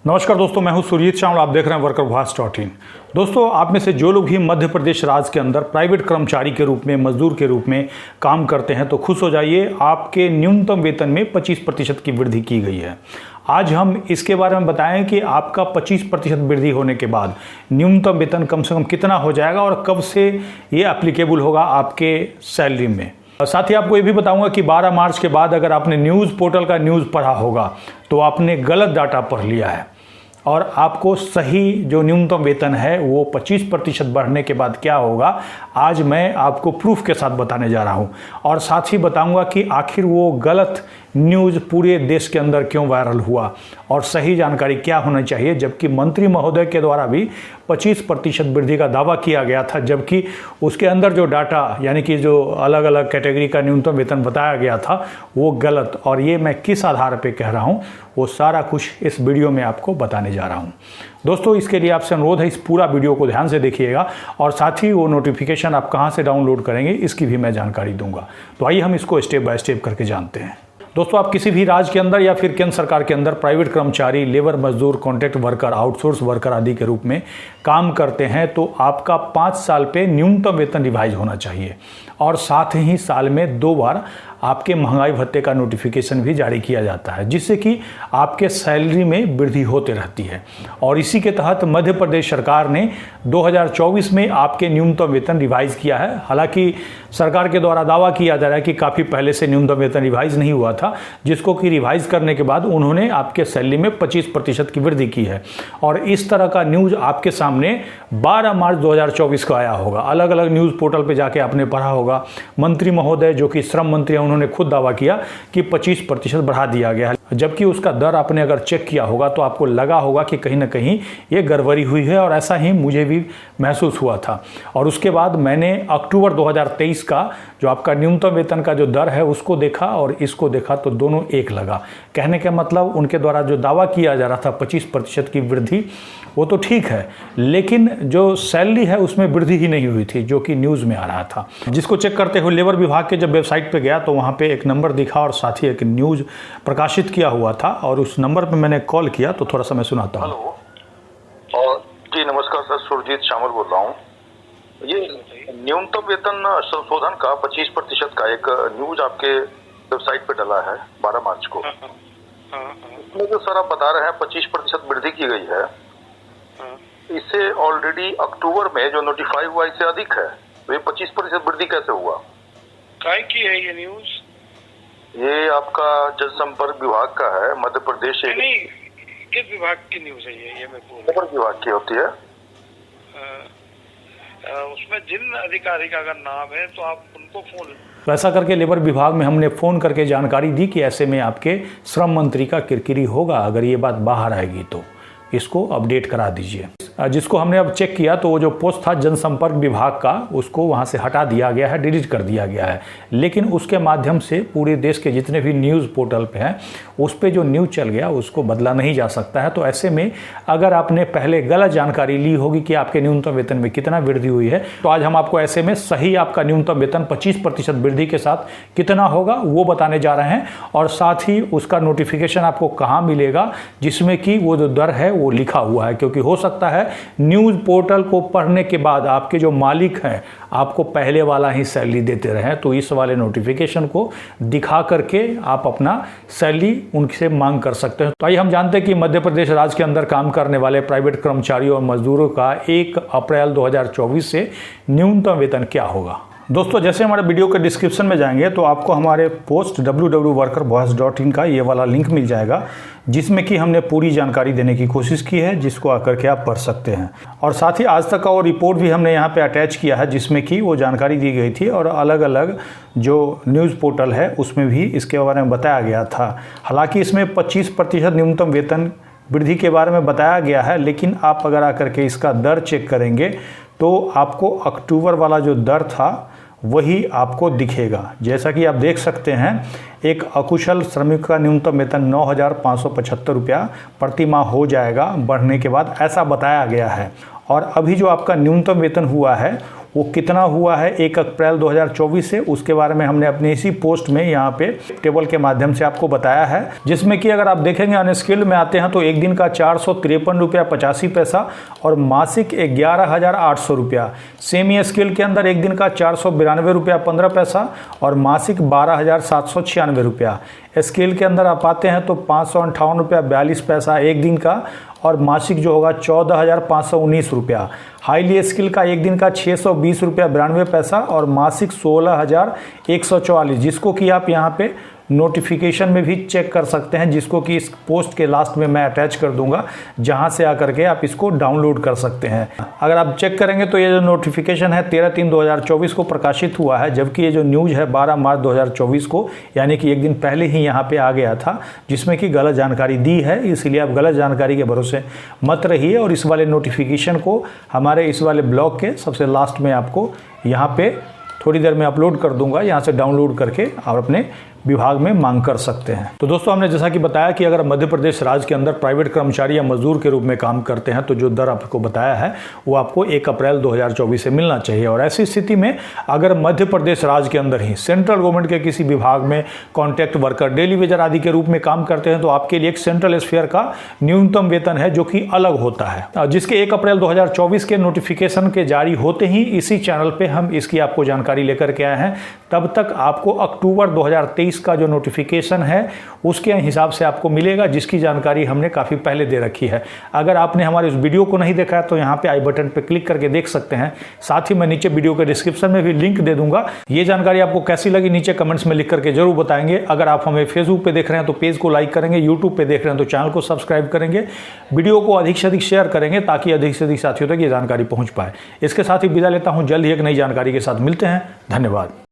नमस्कार दोस्तों, मैं हूं सुरजीत श्यामल। आप देख रहे हैं workervoice.in। दोस्तों, आप में से जो लोग भी मध्य प्रदेश राज्य के अंदर प्राइवेट कर्मचारी के रूप में, मजदूर के रूप में काम करते हैं तो खुश हो जाइए, आपके न्यूनतम वेतन में 25% की वृद्धि की गई है। आज हम इसके बारे में बताएं कि आपका 25% वृद्धि होने के बाद न्यूनतम वेतन कम से कम कितना हो जाएगा और कब से ये एप्लीकेबल होगा आपके सैलरी में। साथ ही आपको ये भी बताऊंगा कि 12 मार्च के बाद अगर आपने न्यूज़ पोर्टल का न्यूज़ पढ़ा होगा तो आपने गलत डाटा पढ़ लिया है और आपको सही जो न्यूनतम वेतन है वो 25% बढ़ने के बाद क्या होगा, आज मैं आपको प्रूफ के साथ बताने जा रहा हूं। और साथ ही बताऊंगा कि आखिर वो गलत न्यूज़ पूरे देश के अंदर क्यों वायरल हुआ और सही जानकारी क्या होना चाहिए, जबकि मंत्री महोदय के द्वारा भी 25% वृद्धि का दावा किया गया था, जबकि उसके अंदर जो डाटा यानी कि जो अलग अलग कैटेगरी का न्यूनतम वेतन बताया गया था वो गलत। और ये मैं किस आधार पर कह रहा हूँ वो सारा कुछ इस वीडियो में आपको बताने जा रहा हूँ। दोस्तों, इसके लिए आपसे अनुरोध है इस पूरा वीडियो को ध्यान से देखिएगा और साथ ही वो नोटिफिकेशन आप कहाँ से डाउनलोड करेंगे इसकी भी मैं जानकारी दूंगा। तो आइए हम इसको स्टेप बाय स्टेप करके जानते हैं। दोस्तों, आप किसी भी राज्य के अंदर या फिर केंद्र सरकार के अंदर प्राइवेट कर्मचारी, लेबर, मजदूर, कॉन्ट्रैक्ट वर्कर, आउटसोर्स वर्कर आदि के रूप में काम करते हैं तो आपका 5 साल पे न्यूनतम वेतन रिवाइज होना चाहिए और साथ ही साल में 2 बार आपके महंगाई भत्ते का नोटिफिकेशन भी जारी किया जाता है, जिससे कि आपके सैलरी में वृद्धि होते रहती है। और इसी के तहत मध्य प्रदेश सरकार ने 2024 में आपके न्यूनतम वेतन रिवाइज किया है। हालांकि सरकार के द्वारा दावा किया जा रहा है कि काफ़ी पहले से न्यूनतम वेतन रिवाइज नहीं हुआ था, जिसको कि रिवाइज करने के बाद उन्होंने आपके सैलरी में 25% की वृद्धि की है। और इस तरह का न्यूज़ आपके सामने 12 मार्च 2024 को आया होगा। अलग अलग न्यूज़ पोर्टल पर जाके आपने पढ़ा होगा, मंत्री महोदय जो कि श्रम मंत्री हैं उन्होंने खुद दावा किया कि 25% बढ़ा दिया गया है, जबकि उसका दर आपने अगर चेक किया होगा तो आपको लगा होगा कि कहीं ना कहीं ये गड़बड़ी हुई है और ऐसा ही मुझे भी महसूस हुआ था। और उसके बाद मैंने अक्टूबर 2023 का जो आपका न्यूनतम वेतन का जो दर है उसको देखा और इसको देखा तो दोनों एक लगा। कहने का मतलब उनके द्वारा जो दावा किया जा रहा था 25% की वृद्धि, वो तो ठीक है, लेकिन जो सैलरी है उसमें वृद्धि ही नहीं हुई थी जो कि न्यूज़ में आ रहा था। जिसको चेक करते हुए लेबर विभाग के जब वेबसाइट पे गया तो वहाँ पे एक नंबर दिखा और साथ ही एक न्यूज़ प्रकाशित किया हुआ था और उस नंबर पे मैंने कॉल किया तो थोड़ा सा मैं सुनाता हूँ। हेलो और जी नमस्कार सर, सुरजीत श्यामल बोल रहा हूँ। ये न्यूनतम वेतन संशोधन का 25% का एक न्यूज आपके वेबसाइट पे डला है 12 मार्च को। इसमें जो सर आप बता रहे हैं 25% वृद्धि की गई है, इससे ऑलरेडी अक्टूबर में जो नोटिफाई हुआ इससे अधिक है, तो ये 25% वृद्धि कैसे हुआ? काय की है ये न्यूज? ये आपका जनसंपर्क विभाग का है, मध्य प्रदेश। नहीं, किस विभाग की न्यूज है ये मैं पूछ। लेबर विभाग की होती है। उसमें जिन अधिकारी का अगर नाम है तो आप उनको फोन। वैसा करके लेबर विभाग में हमने फ़ोन करके जानकारी दी कि ऐसे में आपके श्रम मंत्री का किरकिरी होगा, अगर ये बात बाहर आएगी तो इसको अपडेट करा दीजिए। जिसको हमने अब चेक किया तो वो जो पोस्ट था जनसंपर्क विभाग का, उसको वहाँ से हटा दिया गया है, डिलीट कर दिया गया है। लेकिन उसके माध्यम से पूरे देश के जितने भी न्यूज़ पोर्टल पे हैं उस पे जो न्यूज़ चल गया उसको बदला नहीं जा सकता है। तो ऐसे में अगर आपने पहले गलत जानकारी ली होगी कि आपके न्यूनतम वेतन में कितना वृद्धि हुई है, तो आज हम आपको ऐसे में सही आपका न्यूनतम वेतन 25% वृद्धि के साथ कितना होगा वो बताने जा रहे हैं और साथ ही उसका नोटिफिकेशन आपको कहाँ मिलेगा जिसमें कि वो जो दर है वो लिखा हुआ है। क्योंकि हो सकता है न्यूज़ पोर्टल को पढ़ने के बाद आपके जो मालिक हैं आपको पहले वाला ही सैलरी देते रहे, तो इस वाले नोटिफिकेशन को दिखा करके आप अपना सैलरी उनसे मांग कर सकते हैं। तो आइए हम जानते हैं कि मध्य प्रदेश राज्य के अंदर काम करने वाले प्राइवेट कर्मचारियों और मजदूरों का 1 अप्रैल 2024 से न्यूनतम वेतन क्या होगा। दोस्तों, जैसे हमारे वीडियो के डिस्क्रिप्शन में जाएंगे तो आपको हमारे पोस्ट www.workervoice.in का ये वाला लिंक मिल जाएगा, जिसमें कि हमने पूरी जानकारी देने की कोशिश की है, जिसको आकर के आप पढ़ सकते हैं। और साथ ही आज तक का वो रिपोर्ट भी हमने यहाँ पे अटैच किया है, जिसमें कि वो जानकारी दी गई थी और अलग अलग जो न्यूज़ पोर्टल है उसमें भी इसके बारे में बताया गया था। हालाँकि इसमें 25% न्यूनतम वेतन वृद्धि के बारे में बताया गया है, लेकिन आप अगर आकर के इसका दर चेक करेंगे तो आपको अक्टूबर वाला जो दर था वही आपको दिखेगा। जैसा कि आप देख सकते हैं, एक अकुशल श्रमिक का न्यूनतम वेतन 9,575 रुपया प्रति माह हो जाएगा बढ़ने के बाद, ऐसा बताया गया है। और अभी जो आपका न्यूनतम वेतन हुआ है वो कितना हुआ है 1 अप्रैल 2024 से, उसके बारे में हमने अपनी इसी पोस्ट में यहाँ पे टेबल के माध्यम से आपको बताया है, जिसमें कि अगर आप देखेंगे अनस्किल्ड में आते हैं तो एक दिन का 453 रुपया 85 पैसा और मासिक 11,800 रुपया। सेमी स्किल के अंदर एक दिन का 492 रुपया 15 पैसा और मासिक 12,796 रुपया। स्केल के अंदर आप आते हैं तो 558 रुपया 42 पैसा एक दिन का और मासिक जो होगा 14,519 रुपया। हाईली स्किल का एक दिन का 620 रुपया 92 पैसा और मासिक 16,144, जिसको कि आप यहाँ पे नोटिफिकेशन में भी चेक कर सकते हैं, जिसको कि इस पोस्ट के लास्ट में मैं अटैच कर दूंगा, जहां से आकर के आप इसको डाउनलोड कर सकते हैं। अगर आप चेक करेंगे तो ये जो नोटिफिकेशन है 13/3/2024 को प्रकाशित हुआ है, जबकि ये जो न्यूज़ है 12 मार्च 2024 को, यानी कि एक दिन पहले ही यहाँ पे आ गया था, जिसमें कि गलत जानकारी दी है। इसलिए आप गलत जानकारी के भरोसे मत रहिए और इस वाले नोटिफिकेशन को हमारे इस वाले ब्लॉग के सबसे लास्ट में आपको यहाँ पे थोड़ी देर में अपलोड कर दूंगा, यहाँ से डाउनलोड करके आप अपने विभाग में मांग कर सकते हैं। तो दोस्तों, हमने जैसा कि बताया कि अगर मध्य प्रदेश राज्य के अंदर प्राइवेट कर्मचारी या मजदूर के रूप में काम करते हैं तो जो दर आपको बताया है वो आपको 1 अप्रैल 2024 से मिलना चाहिए। और ऐसी स्थिति में अगर मध्य प्रदेश राज्य के अंदर ही सेंट्रल गवर्नमेंट के किसी विभाग में कॉन्ट्रैक्ट वर्कर, डेली वेजर आदि के रूप में काम करते हैं तो आपके लिए एक सेंट्रल स्फीयर का न्यूनतम वेतन है जो कि अलग होता है, जिसके 1 अप्रैल 2024 के नोटिफिकेशन के जारी होते ही इसी चैनल पर हम इसकी आपको जानकारी लेकर के आए हैं। तब तक आपको अक्टूबर 2023 का जो नोटिफिकेशन है उसके हिसाब से आपको मिलेगा, जिसकी जानकारी हमने काफ़ी पहले दे रखी है। अगर आपने हमारे इस वीडियो को नहीं देखा है तो यहाँ पे आई बटन पे क्लिक करके देख सकते हैं। साथ ही मैं नीचे वीडियो के डिस्क्रिप्शन में भी लिंक दे दूंगा। ये जानकारी आपको कैसी लगी नीचे कमेंट्स में लिख करके जरूर बताएंगे। अगर आप हमें फेसबुक पे देख रहे हैं तो पेज को लाइक करेंगे, यूट्यूब पे देख रहे हैं तो चैनल को सब्सक्राइब करेंगे, वीडियो को अधिक से अधिक शेयर करेंगे ताकि अधिक से अधिक साथियों तक ये जानकारी पहुँच पाए। इसके साथ ही विदा लेता हूँ, जल्द ही एक नई जानकारी के साथ मिलते हैं। धन्यवाद।